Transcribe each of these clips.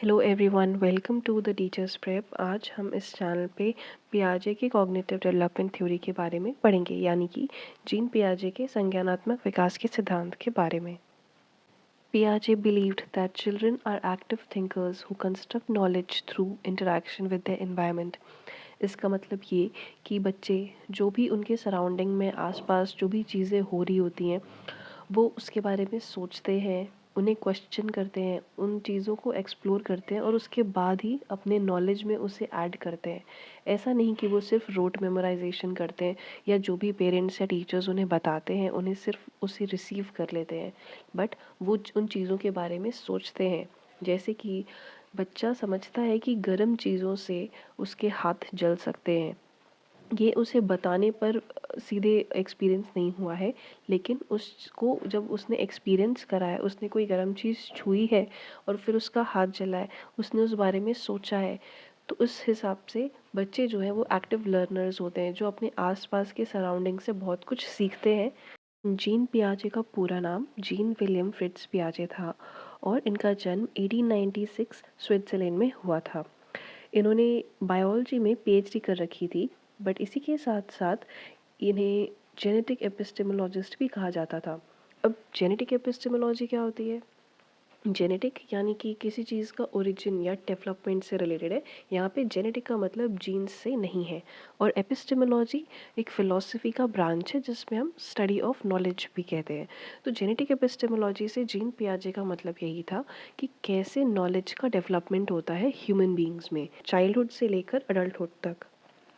Hello everyone, welcome to the teachers prep. आज हम इस चैनल पे पियाजे की कॉग्निटिव डेवलपमेंट थ्योरी के बारे में पढ़ेंगे, यानी कि जीन पियाजे के संज्ञानात्मक विकास के सिद्धांत के बारे में। पियाजे believed that children are active thinkers who construct knowledge through interaction with their environment। इसका मतलब ये कि बच्चे जो भी उनके सराउंडिंग में आसपास जो भी चीज़ें हो रही होती हैं वो उसके बारे में सोचते हैं, उन्हें क्वेश्चन करते हैं, उन चीज़ों को एक्सप्लोर करते हैं और उसके बाद ही अपने नॉलेज में उसे ऐड करते हैं। ऐसा नहीं कि वो सिर्फ रोट मेमोराइजेशन करते हैं या जो भी पेरेंट्स या टीचर्स उन्हें बताते हैं उन्हें सिर्फ उसे रिसीव कर लेते हैं, बट वो उन चीज़ों के बारे में सोचते हैं। जैसे कि बच्चा समझता है कि गर्म चीज़ों से उसके हाथ जल सकते हैं। ये उसे बताने पर सीधे एक्सपीरियंस नहीं हुआ है, लेकिन उसको जब उसने एक्सपीरियंस करा है, उसने कोई गर्म चीज़ छुई है और फिर उसका हाथ जला है, उसने उस बारे में सोचा है, तो उस हिसाब से बच्चे जो हैं वो एक्टिव लर्नर्स होते हैं जो अपने आसपास के सराउंडिंग से बहुत कुछ सीखते हैं। जीन पियाजे का पूरा नाम जीन विलियम फ्रिट्ज पियाजे था और इनका जन्म 1896 स्विट्ज़रलैंड में हुआ था। इन्होंने बायोलॉजी में पीएचडी कर रखी थी, बट इसी के साथ साथ इन्हें जेनेटिक एपिस्टेमोलॉजिस्ट भी कहा जाता था। अब जेनेटिक एपिस्टेमोलॉजी क्या होती है? जेनेटिक यानी कि किसी चीज़ का ओरिजिन या डेवलपमेंट से रिलेटेड है। यहाँ पे जेनेटिक का मतलब जीन्स से नहीं है। और एपिस्टेमोलॉजी एक फ़िलॉसफी का ब्रांच है जिसमें हम स्टडी ऑफ नॉलेज भी कहते हैं। तो जेनेटिक एपिस्टेमोलॉजी से जीन पियाजे का मतलब यही था कि कैसे नॉलेज का डेवलपमेंट होता है ह्यूमन बींग्स में, चाइल्डहुड से लेकर अडल्टहुड तक।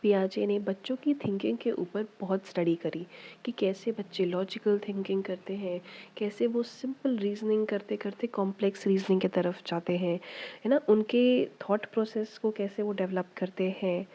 पियाजे ने बच्चों की थिंकिंग के ऊपर बहुत स्टडी करी कि कैसे बच्चे लॉजिकल थिंकिंग करते हैं, कैसे वो सिंपल रीजनिंग करते करते कॉम्प्लेक्स रीजनिंग की तरफ जाते हैं, है ना, उनके थॉट प्रोसेस को कैसे वो डेवलप करते हैं।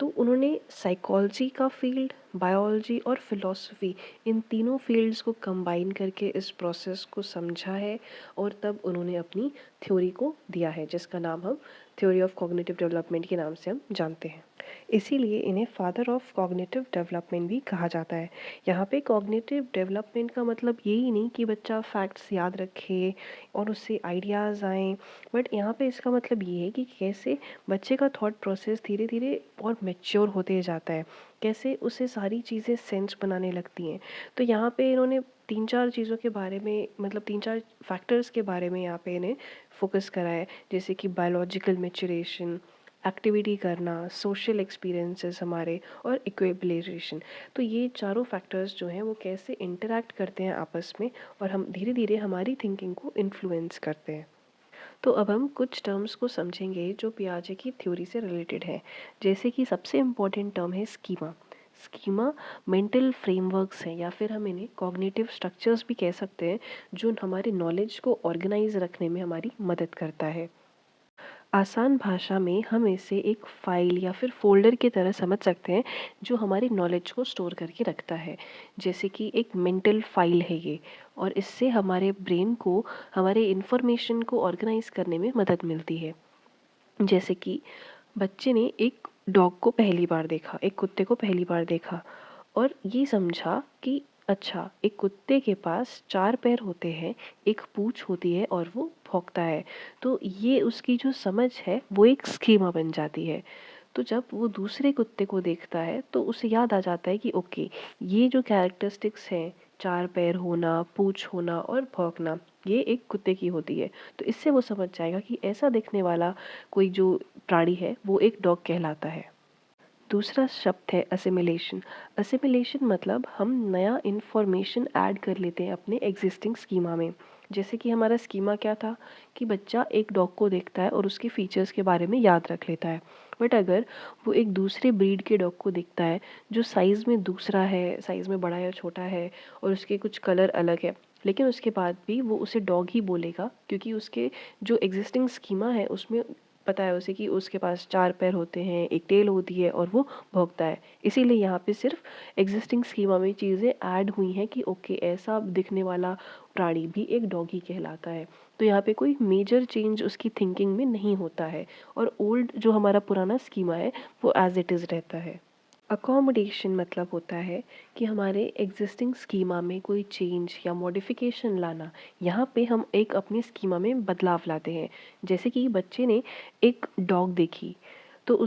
तो उन्होंने साइकोलॉजी का फील्ड, बायोलॉजी और फिलॉसफी, इन तीनों फील्ड्स को कंबाइन करके इस प्रोसेस को समझा है और तब उन्होंने अपनी थ्योरी को दिया है जिसका नाम हम थ्योरी ऑफ कॉग्निटिव डेवलपमेंट के नाम से हम जानते हैं। इसीलिए इन्हें फादर ऑफ कॉग्निटिव डेवलपमेंट भी कहा जाता है। यहाँ पे कॉग्निटिव डेवलपमेंट का मतलब यही नहीं कि बच्चा फैक्ट्स याद रखे और उससे आइडियाज़ आएँ, बट यहाँ पे इसका मतलब ये है कि कैसे बच्चे का थॉट प्रोसेस धीरे धीरे और मैच्योर होते जाता है, कैसे उसे सारी चीज़ें सेंस बनाने लगती हैं। तो यहाँ पे इन्होंने तीन चार चीज़ों के बारे में, मतलब तीन चार फैक्टर्स के बारे में यहाँ पे इन्हें फोकस करा है, जैसे कि बायोलॉजिकल मेचुरेशन, एक्टिविटी करना, सोशल एक्सपीरियंसेस हमारे, और इक्विलिब्रेशन। तो ये चारों फैक्टर्स जो हैं वो कैसे इंटरैक्ट करते हैं आपस में और हम धीरे धीरे हमारी थिंकिंग को इन्फ्लुएंस करते हैं। तो अब हम कुछ टर्म्स को समझेंगे जो पियाजे की थ्योरी से रिलेटेड है। जैसे कि सबसे इम्पॉर्टेंट टर्म है स्कीमा। स्कीमा मेंटल फ्रेमवर्क्स हैं या फिर हम इन्हें कॉग्निटिव स्ट्रक्चर्स भी कह सकते हैं जो हमारे नॉलेज को ऑर्गेनाइज रखने में हमारी मदद करता है। आसान भाषा में हम इसे एक फाइल या फिर फ़ोल्डर की तरह समझ सकते हैं जो हमारी नॉलेज को स्टोर करके रखता है। जैसे कि एक मेंटल फाइल है ये, और इससे हमारे ब्रेन को हमारे इन्फॉर्मेशन को ऑर्गेनाइज करने में मदद मिलती है। जैसे कि बच्चे ने एक डॉग को पहली बार देखा, एक कुत्ते को पहली बार देखा और ये समझा कि अच्छा, एक कुत्ते के पास चार पैर होते हैं, एक पूँछ होती है और वो भौंकता है। तो ये उसकी जो समझ है वो एक स्कीमा बन जाती है। तो जब वो दूसरे कुत्ते को देखता है तो उसे याद आ जाता है कि ओके, ये जो कैरेक्टरिस्टिक्स हैं, चार पैर होना, पूँछ होना और भौंकना, ये एक कुत्ते की होती है। तो इससे वो समझ जाएगा कि ऐसा दिखने वाला कोई जो प्राणी है वो एक डॉग कहलाता है। दूसरा शब्द है असिमिलेशन। असिमिलेशन मतलब हम नया इन्फॉर्मेशन ऐड कर लेते हैं अपने एग्जिस्टिंग स्कीमा में। जैसे कि हमारा स्कीमा क्या था कि बच्चा एक डॉग को देखता है और उसके फीचर्स के बारे में याद रख लेता है, बट अगर वो एक दूसरे ब्रीड के डॉग को देखता है जो साइज़ में दूसरा है, साइज़ में बड़ा या छोटा है और उसके कुछ कलर अलग है, लेकिन उसके बाद भी वो उसे डॉग ही बोलेगा क्योंकि उसके जो एग्जिस्टिंग स्कीमा है उसमें पता है उसे कि उसके पास चार पैर होते हैं, एक टेल होती है और वो भौंकता है। इसीलिए यहाँ पे सिर्फ एग्जिस्टिंग स्कीमा में चीज़ें ऐड हुई हैं कि ओके, ऐसा दिखने वाला प्राणी भी एक डॉग ही कहलाता है। तो यहाँ पे कोई मेजर चेंज उसकी थिंकिंग में नहीं होता है और ओल्ड जो हमारा पुराना स्कीमा है वो एज इट इज़ रहता है। अकोमोडेशन मतलब होता है कि हमारे एग्जिस्टिंग स्कीमा में कोई चेंज या मॉडिफिकेशन लाना। यहाँ पे हम एक अपनी स्कीमा में बदलाव लाते हैं। जैसे कि बच्चे ने एक डॉग देखी, तो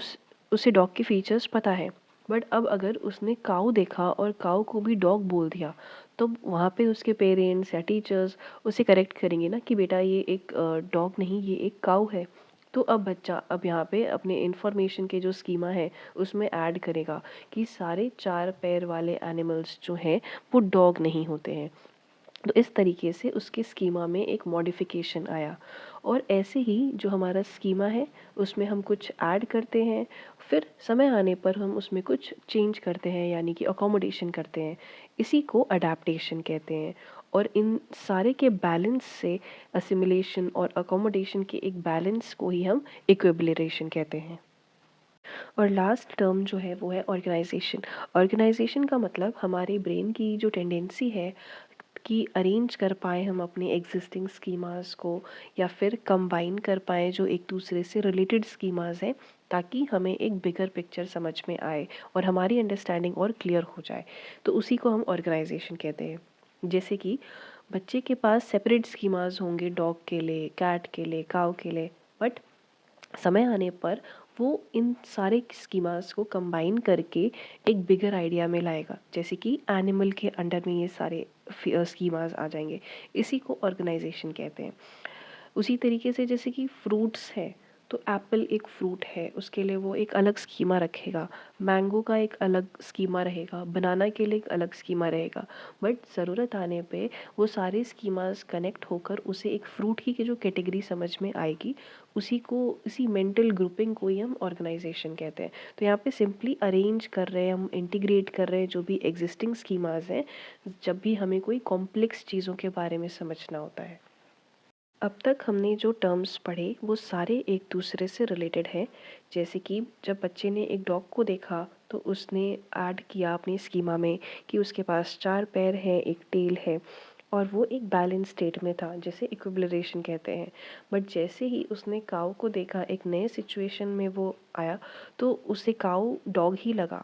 उसे डॉग के फीचर्स पता है, बट अब अगर उसने काऊ देखा और काऊ को भी डॉग बोल दिया, तो वहाँ पे उसके पेरेंट्स या टीचर्स उसे करेक्ट करेंगे ना कि बेटा ये एक डॉग नहीं, ये एक काऊ है। तो अब बच्चा अब यहाँ पे अपने इंफॉर्मेशन के जो स्कीमा है उसमें ऐड करेगा कि सारे 4 पैर वाले एनिमल्स जो हैं वो डॉग नहीं होते हैं। तो इस तरीके से उसके स्कीमा में एक मॉडिफिकेशन आया। और ऐसे ही जो हमारा स्कीमा है उसमें हम कुछ ऐड करते हैं, फिर समय आने पर हम उसमें कुछ चेंज करते हैं, यानी कि अकोमोडेशन करते हैं। इसी को अडेप्टेशन कहते हैं। और इन सारे के बैलेंस से असिमिलेशन और अकोमोडेशन के एक बैलेंस को ही हम इक्विलिब्रेशन कहते हैं। और लास्ट टर्म जो है वो है ऑर्गेनाइजेशन। ऑर्गेनाइजेशन का मतलब हमारे ब्रेन की जो टेंडेंसी है कि अरेंज कर पाएँ हम अपने एग्जिस्टिंग स्कीमास को, या फिर कंबाइन कर पाएँ जो एक दूसरे से रिलेटेड स्कीमास हैं, ताकि हमें एक बिगर पिक्चर समझ में आए और हमारी अंडरस्टैंडिंग और क्लियर हो जाए। तो उसी को हम ऑर्गेनाइजेशन कहते हैं। जैसे कि बच्चे के पास सेपरेट स्कीमास होंगे डॉग के लिए, कैट के लिए, काऊ के लिए, बट समय आने पर वो इन सारे स्कीमास को कंबाइन करके एक बिगर आइडिया में लाएगा। जैसे कि एनिमल के अंडर में ये सारे स्कीमास आ जाएंगे। इसी को ऑर्गेनाइजेशन कहते हैं। उसी तरीके से जैसे कि फ्रूट्स है, तो एप्पल एक फ्रूट है, उसके लिए वो एक अलग स्कीमा रखेगा। मैंगो का एक अलग स्कीमा रहेगा, बनाना के लिए एक अलग स्कीमा रहेगा। बट ज़रूरत आने पे वो सारे स्कीमास कनेक्ट होकर उसे एक फ्रूट की जो कैटेगरी समझ में आएगी, इसी मेंटल ग्रुपिंग को ही हम ऑर्गेनाइजेशन कहते हैं। तो यहाँ पे सिंपली अरेंज कर रहे हैं, हम इंटीग्रेट कर रहे हैं जो भी एग्जिस्टिंग स्कीमास हैं, जब भी हमें कोई कॉम्प्लेक्स चीज़ों के बारे में समझना होता है। अब तक हमने जो टर्म्स पढ़े वो सारे एक दूसरे से रिलेटेड हैं। जैसे कि जब बच्चे ने एक डॉग को देखा, तो उसने ऐड किया अपनी स्कीमा में कि उसके पास 4 पैर हैं, एक टेल है, और वो एक बैलेंस स्टेट में था, जिसे इक्विलिब्रेशन कहते हैं। बट जैसे ही उसने काऊ को देखा, एक नए सिचुएशन में वो आया, तो उसे काऊ डॉग ही लगा।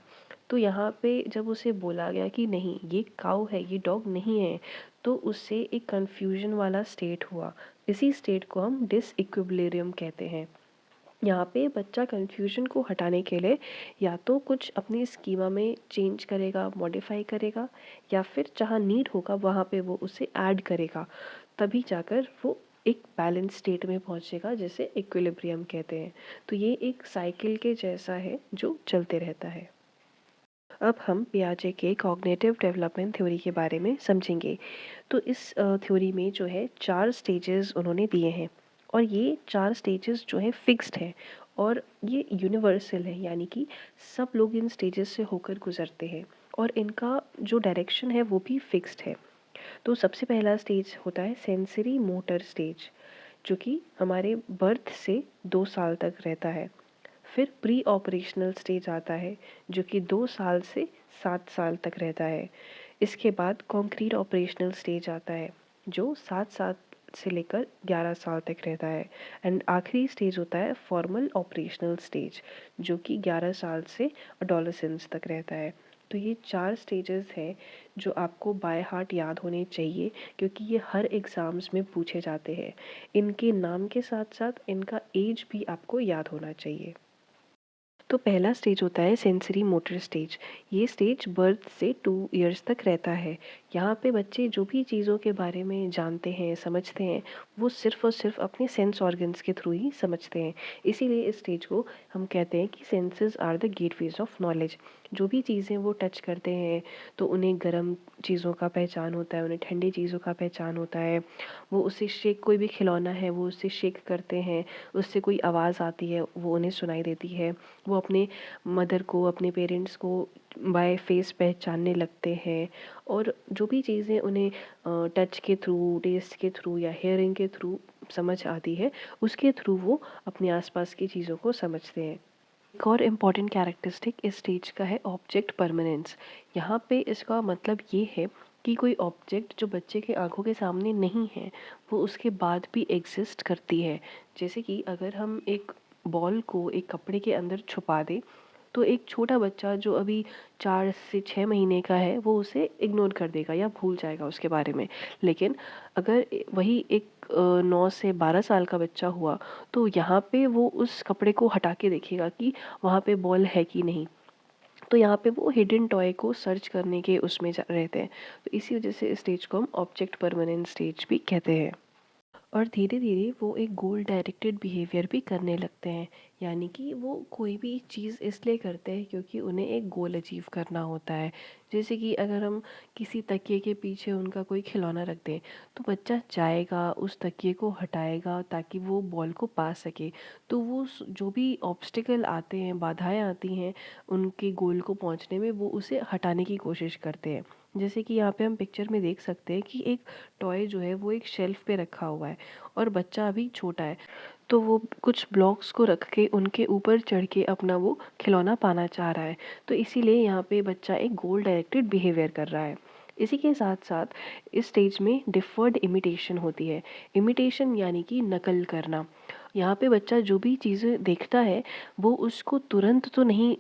तो यहाँ पे जब उसे बोला गया कि नहीं ये काऊ है, ये डॉग नहीं है, तो उससे एक कन्फ्यूजन वाला स्टेट हुआ। इसी स्टेट को हम डिसइक्विलिब्रियम कहते हैं। यहाँ पे बच्चा कन्फ्यूजन को हटाने के लिए या तो कुछ अपनी स्कीमा में चेंज करेगा, मॉडिफाई करेगा, या फिर जहाँ नीड होगा वहाँ पे वो उसे ऐड करेगा। तभी जाकर वो एक बैलेंस स्टेट में पहुँचेगा, जिसे इक्विलिब्रियम कहते हैं। तो ये एक साइकिल के जैसा है जो चलते रहता है। अब हम पियाजे के कॉग्निटिव डेवलपमेंट थ्योरी के बारे में समझेंगे। तो इस थ्योरी में जो है 4 स्टेजेस उन्होंने दिए हैं, और ये 4 स्टेजेस जो है फिक्स्ड है, और ये यूनिवर्सल है, यानी कि सब लोग इन स्टेजेस से होकर गुजरते हैं, और इनका जो डायरेक्शन है वो भी फिक्स्ड है। तो सबसे पहला स्टेज होता है सेंसरी मोटर स्टेज, जो कि हमारे बर्थ से 2 साल तक रहता है। फिर प्री ऑपरेशनल स्टेज आता है, जो कि 2 साल से 7 साल तक रहता है। इसके बाद कॉन्क्रीट ऑपरेशनल स्टेज आता है, जो 7 साल से लेकर 11 साल तक रहता है। एंड आखिरी स्टेज होता है फॉर्मल ऑपरेशनल स्टेज, जो कि 11 साल से अडोलेसेंस तक रहता है। तो ये 4 स्टेजेस हैं जो आपको बाय हार्ट याद होने चाहिए, क्योंकि ये हर एग्ज़ाम्स में पूछे जाते हैं। इनके नाम के साथ साथ इनका एज भी आपको याद होना चाहिए। तो पहला स्टेज होता है सेंसरी मोटर स्टेज। ये स्टेज बर्थ से 2 इयर्स तक रहता है। यहाँ पे बच्चे जो भी चीज़ों के बारे में जानते हैं, समझते हैं, वो सिर्फ़ और सिर्फ अपने सेंस ऑर्गन्स के थ्रू ही समझते हैं। इसीलिए इस स्टेज को हम कहते हैं कि senses are the gateways of knowledge. जो भी चीज़ें वो टच करते हैं, तो उन्हें गर्म चीज़ों का पहचान होता है, उन्हें ठंडी चीज़ों का पहचान होता है। वो उससे शेक, कोई भी खिलौना है वो उससे शेक करते हैं, उससे कोई आवाज़ आती है वो उन्हें सुनाई देती है। वो अपने मदर को, अपने पेरेंट्स को बाय फेस पहचानने लगते हैं। और जो भी चीज़ें उन्हें टच के थ्रू, टेस्ट के थ्रू या हेयरिंग के थ्रू समझ आती है, उसके थ्रू वो अपने आसपास की चीज़ों को समझते हैं। एक और इम्पॉर्टेंट कैरेक्टरिस्टिक इस स्टेज का है ऑब्जेक्ट परमानेंस। यहाँ पे इसका मतलब ये है कि कोई ऑब्जेक्ट जो बच्चे के आंखों के सामने नहीं है, वो उसके बाद भी एग्जिस्ट करती है। जैसे कि अगर हम एक बॉल को एक कपड़े के अंदर छुपा दें, तो एक छोटा बच्चा जो अभी 4 से 6 महीने का है वो उसे इग्नोर कर देगा या भूल जाएगा उसके बारे में। लेकिन अगर वही एक 9 से 12 साल का बच्चा हुआ तो यहाँ पे वो उस कपड़े को हटा के देखेगा कि वहाँ पे बॉल है कि नहीं। तो यहाँ पे वो हिडन टॉय को सर्च करने के उसमें रहते हैं। तो इसी वजह से इस स्टेज को हम ऑब्जेक्ट परमानेंट स्टेज भी कहते हैं। और धीरे धीरे वो एक गोल डायरेक्टेड बिहेवियर भी करने लगते हैं, यानी कि वो कोई भी चीज़ इसलिए करते हैं क्योंकि उन्हें एक गोल अचीव करना होता है। जैसे कि अगर हम किसी तकिए के पीछे उनका कोई खिलौना रख दें तो बच्चा जाएगा उस तकिए को हटाएगा ताकि वो बॉल को पा सके। तो वो जो भी ऑब्स्टिकल आते हैं, बाधाएं आती हैं उनके गोल को पहुंचने में, वो उसे हटाने की कोशिश करते हैं। जैसे कि यहाँ पे हम पिक्चर में देख सकते हैं कि एक टॉय जो है वो एक शेल्फ पे रखा हुआ है और बच्चा अभी छोटा है, तो वो कुछ ब्लॉक्स को रख के उनके ऊपर चढ़ के अपना वो खिलौना पाना चाह रहा है। तो इसीलिए यहाँ पे बच्चा एक गोल डायरेक्टेड बिहेवियर कर रहा है। इसी के साथ साथ इस स्टेज में डिफर्ड इमिटेशन होती है। इमिटेशन यानी कि नकल करना। यहाँ पे बच्चा जो भी चीज़ें देखता है वो उसको तुरंत तो नहीं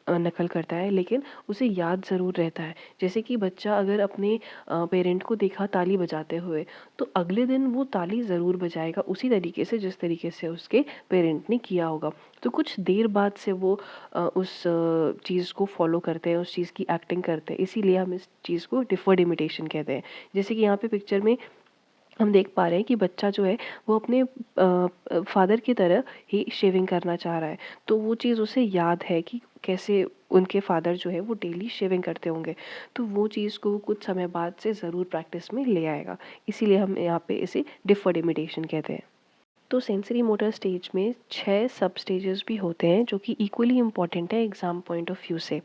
नकल करता है, लेकिन उसे याद ज़रूर रहता है। जैसे कि बच्चा अगर अपने पेरेंट को देखा ताली बजाते हुए तो अगले दिन वो ताली ज़रूर बजाएगा उसी तरीके से जिस तरीके से उसके पेरेंट ने किया होगा। तो कुछ देर बाद से वो उस चीज़ को फॉलो करते हैं, उस चीज़ की एक्टिंग करते हैं। इसीलिए हम इस चीज़ को डिफर्ड इमिटेशन कहते हैं। जैसे कि यहाँ पे पिक्चर में हम देख पा रहे हैं कि बच्चा जो है वो अपने फादर की तरह ही शेविंग करना चाह रहा है। तो वो चीज़ उसे याद है कि कैसे उनके फादर जो है वो डेली शेविंग करते होंगे। तो वो चीज़ को कुछ समय बाद से ज़रूर प्रैक्टिस में ले आएगा। इसीलिए हम यहाँ पे इसे डिफर्ड इमिटेशन कहते हैं। तो सेंसरी मोटर स्टेज में 6 सब स्टेजेस भी होते हैं जो कि इक्वली इम्पॉर्टेंट है एग्ज़ाम पॉइंट ऑफ व्यू से।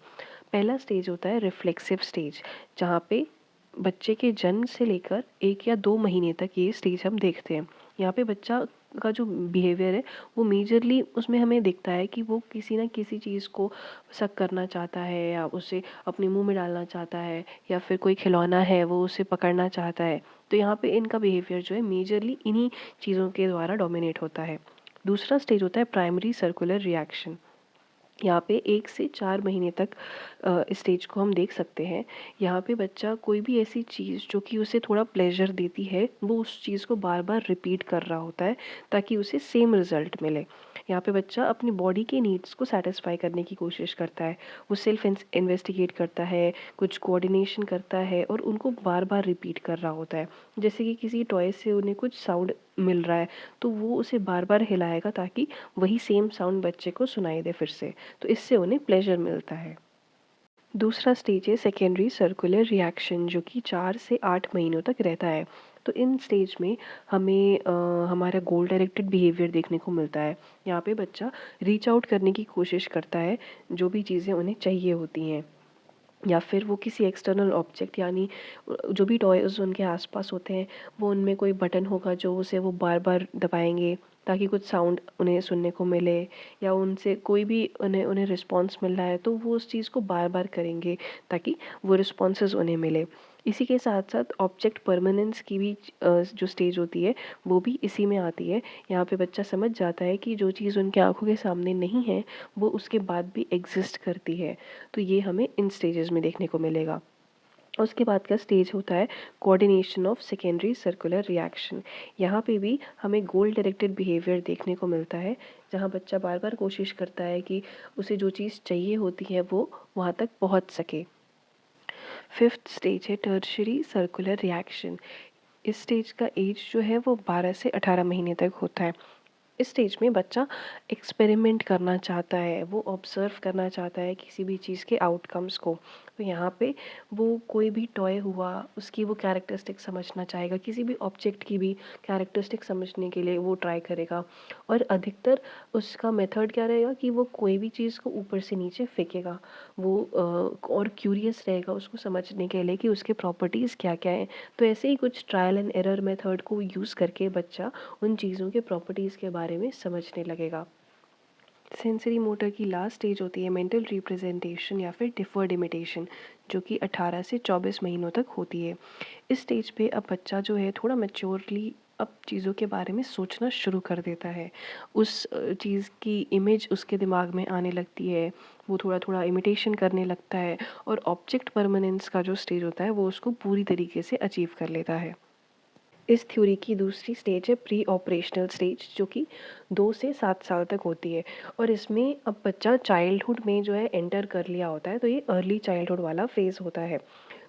पहला स्टेज होता है रिफ्लेक्सिव स्टेज, जहाँ पे बच्चे के जन्म से लेकर 1 या 2 महीने तक ये स्टेज हम देखते हैं। यहाँ पे बच्चा का जो बिहेवियर है वो मेजरली उसमें हमें दिखता है कि वो किसी न किसी चीज़ को सक करना चाहता है या उसे अपने मुंह में डालना चाहता है, या फिर कोई खिलौना है वो उसे पकड़ना चाहता है। तो यहाँ पे इनका बिहेवियर जो है मेजरली इन्हीं चीज़ों के द्वारा डोमिनेट होता है। दूसरा स्टेज होता है प्राइमरी सर्कुलर रिएक्शन। यहाँ पे 1 से 4 महीने तक इस स्टेज को हम देख सकते हैं। यहाँ पे बच्चा कोई भी ऐसी चीज़ जो कि उसे थोड़ा प्लेजर देती है वो उस चीज़ को बार बार रिपीट कर रहा होता है ताकि उसे सेम रिजल्ट मिले। यहाँ पे बच्चा अपनी बॉडी के नीड्स को सेटिस्फाई करने की कोशिश करता है। वो सेल्फ इन्वेस्टिगेट करता है, कुछ कोऑर्डिनेशन करता है और उनको बार बार रिपीट कर रहा होता है। जैसे कि किसी टॉय से उन्हें कुछ साउंड मिल रहा है तो वो उसे बार बार हिलाएगा ताकि वही सेम साउंड बच्चे को सुनाई दे फिर से। तो इससे उन्हें प्लेजर मिलता है। दूसरा स्टेज है सेकेंडरी सर्कुलर रिएक्शन, जो कि 4 से 8 महीनों तक रहता है। तो इन स्टेज में हमें हमारा गोल डायरेक्टेड बिहेवियर देखने को मिलता है। यहाँ पे बच्चा रीच आउट करने की कोशिश करता है जो भी चीज़ें उन्हें चाहिए होती हैं, या फिर वो किसी एक्सटर्नल ऑब्जेक्ट यानी जो भी टॉयज़ उनके आसपास होते हैं वो उनमें कोई बटन होगा जो उसे वो बार बार दबाएंगे ताकि कुछ साउंड उन्हें सुनने को मिले, या उनसे कोई भी उन्हें उन्हें रिस्पॉन्स मिल रहा है तो वो उस चीज़ को बार बार करेंगे ताकि वो रिस्पॉन्सेज उन्हें मिले। इसी के साथ साथ ऑब्जेक्ट परमानेंस की भी जो स्टेज होती है वो भी इसी में आती है। यहाँ पे बच्चा समझ जाता है कि जो चीज़ उनके आंखों के सामने नहीं है वो उसके बाद भी एग्जिस्ट करती है। तो ये हमें इन स्टेजेस में देखने को मिलेगा। उसके बाद का स्टेज होता है coordination of secondary circular reaction. यहाँ पे भी हमें गोल डायरेक्टेड बिहेवियर देखने को मिलता है, जहाँ बच्चा बार बार कोशिश करता है कि उसे जो चीज़ चाहिए होती है वो वहाँ तक पहुँच सके। फिफ्थ स्टेज है टर्शियरी सर्कुलर रिएक्शन। इस स्टेज का एज जो है वो 12 से 18 महीने तक होता है। इस स्टेज में बच्चा एक्सपेरिमेंट करना चाहता है, वो ऑब्ज़र्व करना चाहता है किसी भी चीज़ के आउटकम्स को। तो यहाँ पे वो कोई भी टॉय हुआ उसकी वो कैरेक्टरिस्टिक समझना चाहेगा, किसी भी ऑब्जेक्ट की भी कैरेक्टरिस्टिक समझने के लिए वो ट्राई करेगा। और अधिकतर उसका मेथड क्या रहेगा कि वो कोई भी चीज़ को ऊपर से नीचे फेंकेगा। वो और क्यूरियस रहेगा उसको समझने के लिए कि उसके प्रॉपर्टीज़ क्या क्या हैं। तो ऐसे ही कुछ ट्रायल एंड एरर मेथड को यूज़ करके बच्चा उन चीज़ों के प्रॉपर्टीज़ के बारे में समझने लगेगा। सेंसरी मोटर की लास्ट स्टेज होती है मेंटल रिप्रेजेंटेशन या फिर डिफर्ड इमिटेशन, जो कि 18 से 24 महीनों तक होती है। इस स्टेज पे अब बच्चा जो है थोड़ा मैच्योरली अब चीज़ों के बारे में सोचना शुरू कर देता है। उस चीज़ की इमेज उसके दिमाग में आने लगती है, वो थोड़ा-थोड़ा इमिटेशन करने लगता है और ऑब्जेक्ट परमानेंस का जो स्टेज होता है वो उसको पूरी तरीके से अचीव कर लेता है। इस थ्योरी की दूसरी स्टेज है प्री ऑपरेशनल स्टेज, जो कि 2 से 7 साल तक होती है और इसमें अब बच्चा चाइल्डहुड में जो है एंटर कर लिया होता है, तो ये अर्ली चाइल्डहुड वाला फेज़ होता है।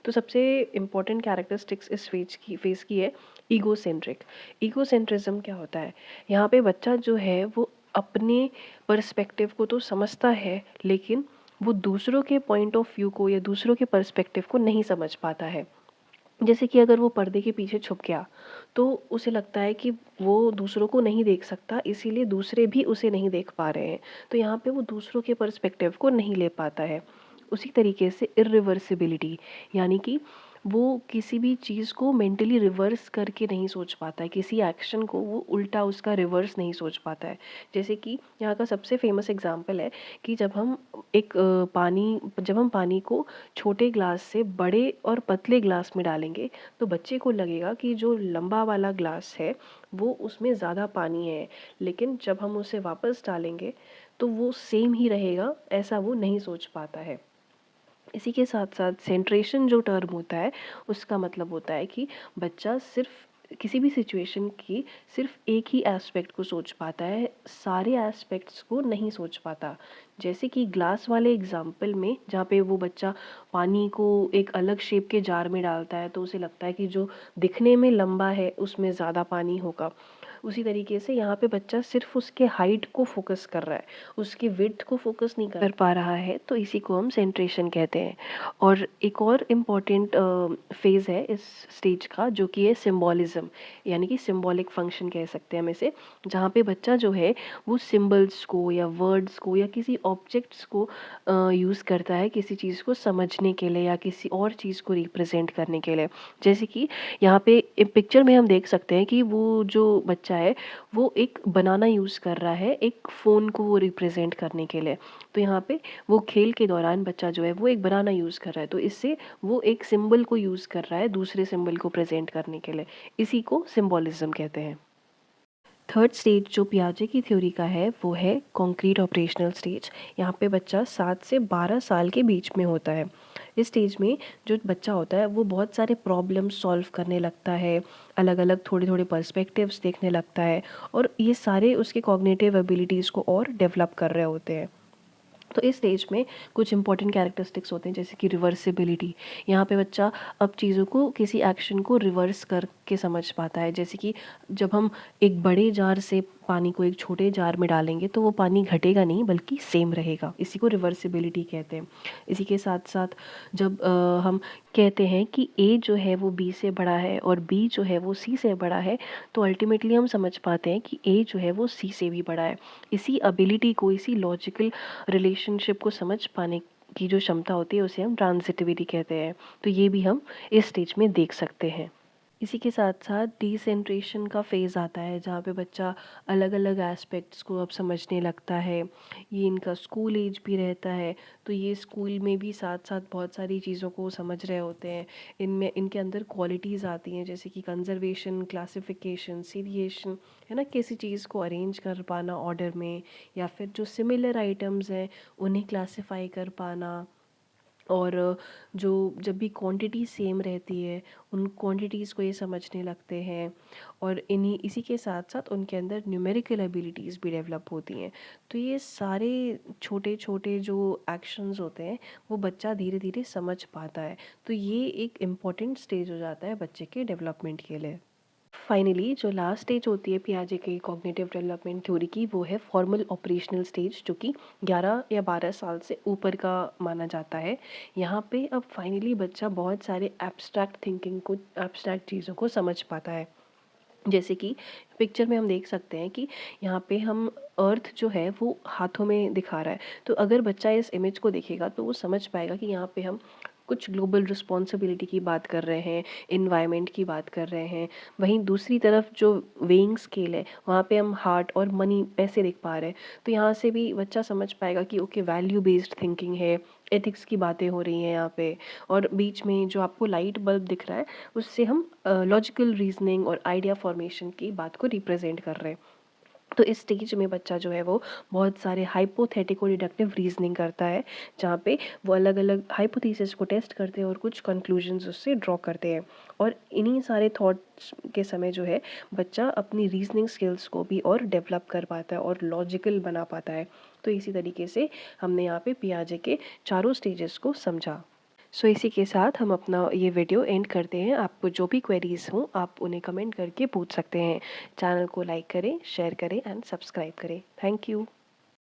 तो सबसे इम्पोर्टेंट कैरेक्टरिस्टिक्स इस फेज़ की है ईगोसेंट्रिक। ईगोसेंट्रिज्म क्या होता है? यहाँ पे बच्चा जो है वो अपने पर्सपेक्टिव को तो समझता है, लेकिन वो दूसरों के पॉइंट ऑफ व्यू को या दूसरों के पर्सपेक्टिव को नहीं समझ पाता है। जैसे कि अगर वो पर्दे के पीछे छुप गया, तो उसे लगता है कि वो दूसरों को नहीं देख सकता, इसीलिए दूसरे भी उसे नहीं देख पा रहे हैं। तो यहाँ पे वो दूसरों के पर्सपेक्टिव को नहीं ले पाता है। उसी तरीके से इर्रिवर्सिबिलिटी, यानी कि वो किसी भी चीज़ को मेंटली रिवर्स करके नहीं सोच पाता है, किसी एक्शन को वो उल्टा उसका रिवर्स नहीं सोच पाता है। जैसे कि यहाँ का सबसे फेमस एग्जांपल है कि जब हम पानी को छोटे ग्लास से बड़े और पतले ग्लास में डालेंगे, तो बच्चे को लगेगा कि जो लंबा वाला ग्लास है वो उसमें ज़्यादा पानी है, लेकिन जब हम उसे वापस डालेंगे तो वो सेम ही रहेगा, ऐसा वो नहीं सोच पाता है। इसी के साथ साथ सेंट्रेशन जो टर्म होता है, उसका मतलब होता है कि बच्चा सिर्फ किसी भी सिचुएशन की सिर्फ एक ही एस्पेक्ट को सोच पाता है, सारे एस्पेक्ट्स को नहीं सोच पाता। जैसे कि ग्लास वाले एग्जाम्पल में, जहाँ पे वो बच्चा पानी को एक अलग शेप के जार में डालता है, तो उसे लगता है कि जो दिखने में लंबा है उसमें ज़्यादा पानी होगा। उसी तरीके से यहाँ पे बच्चा सिर्फ उसके हाइट को फोकस कर रहा है, उसकी विड्थ को फोकस नहीं कर पा रहा है, तो इसी को हम सेंट्रेशन कहते हैं। और एक और इम्पॉर्टेंट फेज़ है इस स्टेज का, जो कि है सिम्बॉलिज्म, यानी कि सिम्बॉलिक फंक्शन कह सकते हैं हम इसे, जहाँ पे बच्चा जो है वो सिम्बल्स को या वर्ड्स को या किसी ऑब्जेक्ट्स को यूज़ करता है किसी चीज़ को समझने के लिए या किसी और चीज़ को रिप्रेजेंट करने के लिए। जैसे कि यहाँ पे पिक्चर में हम देख सकते हैं कि वो जो बच्चा है वो एक बनाना यूज़ कर रहा है एक फ़ोन को वो रिप्रेजेंट करने के लिए। तो यहाँ पे वो खेल के दौरान बच्चा जो है वो एक बनाना यूज़ कर रहा है, तो इससे वो एक सिंबल को यूज़ कर रहा है दूसरे सिंबल को प्रेजेंट करने के लिए। इसी को सिंबॉलिज्म कहते हैं। थर्ड स्टेज जो पियाजे की थ्योरी का है वो है कॉन्क्रीट ऑपरेशनल स्टेज। यहाँ पे बच्चा 7 से 12 साल के बीच में होता है। इस स्टेज में जो बच्चा होता है वो बहुत सारे प्रॉब्लम सॉल्व करने लगता है, अलग अलग थोड़े थोड़े पर्सपेक्टिव्स देखने लगता है और ये सारे उसके कॉग्निटिव एबिलिटीज़ को और डेवलप कर रहे होते हैं। तो इस स्टेज में कुछ इंपॉर्टेंट कैरेक्टरिस्टिक्स होते हैं, जैसे कि रिवर्सिबिलिटी। यहाँ पे बच्चा अब चीज़ों को किसी एक्शन को रिवर्स करके समझ पाता है। जैसे कि जब हम एक बड़े जार से पानी को एक छोटे जार में डालेंगे तो वो पानी घटेगा नहीं बल्कि सेम रहेगा, इसी को रिवर्सिबिलिटी कहते हैं। इसी के साथ साथ जब हम कहते हैं कि ए जो है वो बी से बड़ा है और बी जो है वो सी से बड़ा है, तो अल्टीमेटली हम समझ पाते हैं कि ए जो है वो सी से भी बड़ा है। इसी एबिलिटी को, इसी लॉजिकल रिलेशनशिप को समझ पाने की जो क्षमता होती है उसे हम ट्रांजिटिविटी कहते हैं। तो ये भी हम इस स्टेज में देख सकते हैं। इसी के साथ साथ डिसेंट्रेशन का फेज़ आता है, जहाँ पे बच्चा अलग अलग एस्पेक्ट्स को अब समझने लगता है। ये इनका स्कूल एज भी रहता है, तो ये स्कूल में भी साथ साथ बहुत सारी चीज़ों को समझ रहे होते हैं। इनमें इनके अंदर क्वालिटीज़ आती हैं, जैसे कि कंजर्वेशन, क्लासिफिकेशन, सीरिएशन, है ना, किसी चीज़ को अरेंज कर पाना ऑर्डर में, या फिर जो सिमिलर आइटम्स हैं उन्हें क्लासिफाई कर पाना। और जो जब भी क्वांटिटी सेम रहती है उन क्वांटिटीज़ को ये समझने लगते हैं। और इसी के साथ साथ उनके अंदर न्यूमेरिकल एबिलिटीज़ भी डेवलप होती हैं। तो ये सारे छोटे छोटे जो एक्शंस होते हैं वो बच्चा धीरे धीरे समझ पाता है। तो ये एक इम्पॉर्टेंट स्टेज हो जाता है बच्चे के डेवलपमेंट के लिए। फाइनली जो लास्ट स्टेज होती है पियाजे की कॉग्निटिव डेवलपमेंट थ्योरी की, वो है फॉर्मल ऑपरेशनल स्टेज, जो कि 11 या 12 साल से ऊपर का माना जाता है। यहाँ पे अब फाइनली बच्चा बहुत सारे एब्स्ट्रैक्ट चीज़ों को समझ पाता है। जैसे कि पिक्चर में हम देख सकते हैं कि यहाँ पे हम अर्थ जो है वो हाथों में दिखा रहा है, तो अगर बच्चा इस इमेज को देखेगा तो वो समझ पाएगा कि यहाँ पे हम कुछ ग्लोबल रिस्पॉन्सिबिलिटी की बात कर रहे हैं, एनवायरनमेंट की बात कर रहे हैं। वहीं दूसरी तरफ जो वेइंग स्केल है, वहाँ पे हम हार्ट और मनी, पैसे देख पा रहे हैं। तो यहाँ से भी बच्चा समझ पाएगा कि ओके, वैल्यू बेस्ड थिंकिंग है, एथिक्स की बातें हो रही हैं यहाँ पे। और बीच में जो आपको लाइट बल्ब दिख रहा है, उससे हम लॉजिकल रीजनिंग और आइडिया फॉर्मेशन की बात को रिप्रेजेंट कर रहे हैं। तो इस स्टेज में बच्चा जो है वो बहुत सारे हाइपोथेटिकल डिडक्टिव रीजनिंग करता है, जहाँ पे वो अलग अलग हाइपोथेसिस को टेस्ट करते हैं और कुछ कंक्लूजन्स उससे ड्रॉ करते हैं। और इन्हीं सारे थॉट्स के समय जो है बच्चा अपनी रीजनिंग स्किल्स को भी और डेवलप कर पाता है और लॉजिकल बना पाता है। तो इसी तरीके से हमने यहाँ पे पियाजे के चारों स्टेजेस को समझा। सो इसी के साथ हम अपना ये वीडियो एंड करते हैं। आपको जो भी क्वेरीज हों आप उन्हें कमेंट करके पूछ सकते हैं। चैनल को लाइक करें, शेयर करें एंड सब्सक्राइब करें। Thank you.